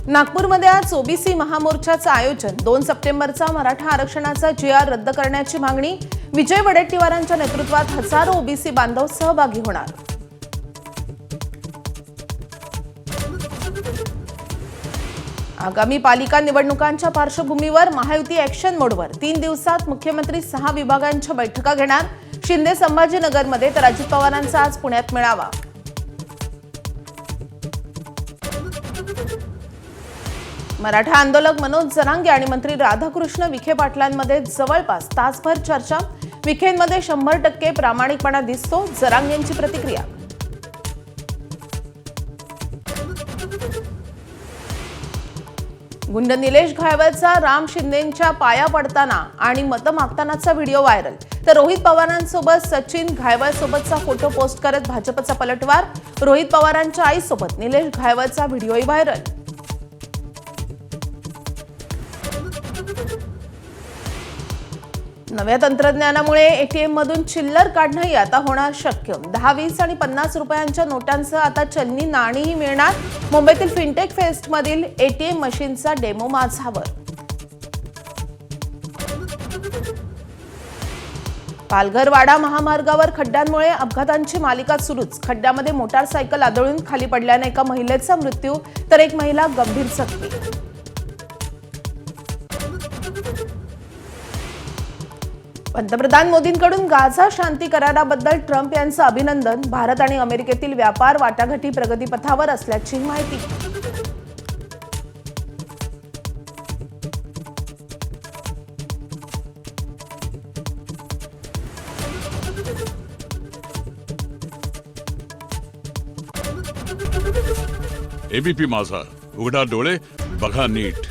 नागपूरमध्ये आज ओबीसी महामोर्चाचं आयोजन 2 सप्टेंबरचा मराठा आरक्षणाचा जी.आर रद्द करण्याची मागणी विजय वडेट्टीवारांच्या नेतृत्वात हजारो ओबीसी बांधव सहभागी होणार। आगामी पालिका निवडणुकांच्या पार्श्वभूमीवर महायुती ॲक्शन मोडवर 3 दिवसात मुख्यमंत्री 6 विभागांच्या बैठका घेणार। शिंदे संभाजीनगरमध्ये तर अजित पवारांचा आज पुण्यात मेळावा। मराठा आंदोलक मनोज जरांगे आणि मंत्री राधाकृष्ण विखे पाटलांमध्ये जवळपास तासभर चर्चा। विखेंमध्ये 100% प्रामाणिकपणा दिसतो, जरांगेंची प्रतिक्रिया। गुंड निलेश घायवळचा राम शिंदेंच्या पाया पडताना आणि मतं मागतानाचा व्हिडिओ व्हायरल। तर रोहित पवारांसोबत सचिन घायवळसोबतचा फोटो पोस्ट करत भाजपचा पलटवार। रोहित पवारांच्या आईसोबत निलेश घायवळचा व्हिडिओही व्हायरल। नव्या तंत्रज्ञानामुळे एटीएम मधून चिल्लर काढणंही आता होणार शक्य। 10, 20 आणि 50 रुपयांच्या नोटांसह आता चलनी नाणीही मिळणार। मुंबईतील फिनटेक फेस्ट मधील एटीएम मशीनचा डेमो माझावर। पालघर वाडा महामार्गावर खड्ड्यांमुळे अपघातांची मालिका सुरूच। खड्ड्यामध्ये मोटारसायकल आदळून खाली पडल्याने एका महिलेचा मृत्यू तर एक महिला गंभीर जखमी। पंतप्रधान मोदींकडून गाझा शांती कराराबद्दल ट्रम्प यांचं अभिनंदन। भारत आणि अमेरिकेतील व्यापार वाटाघाटी प्रगतीपथावर असल्याची माहिती। एबीपी माझा, उघडा डोळे बघा नीट।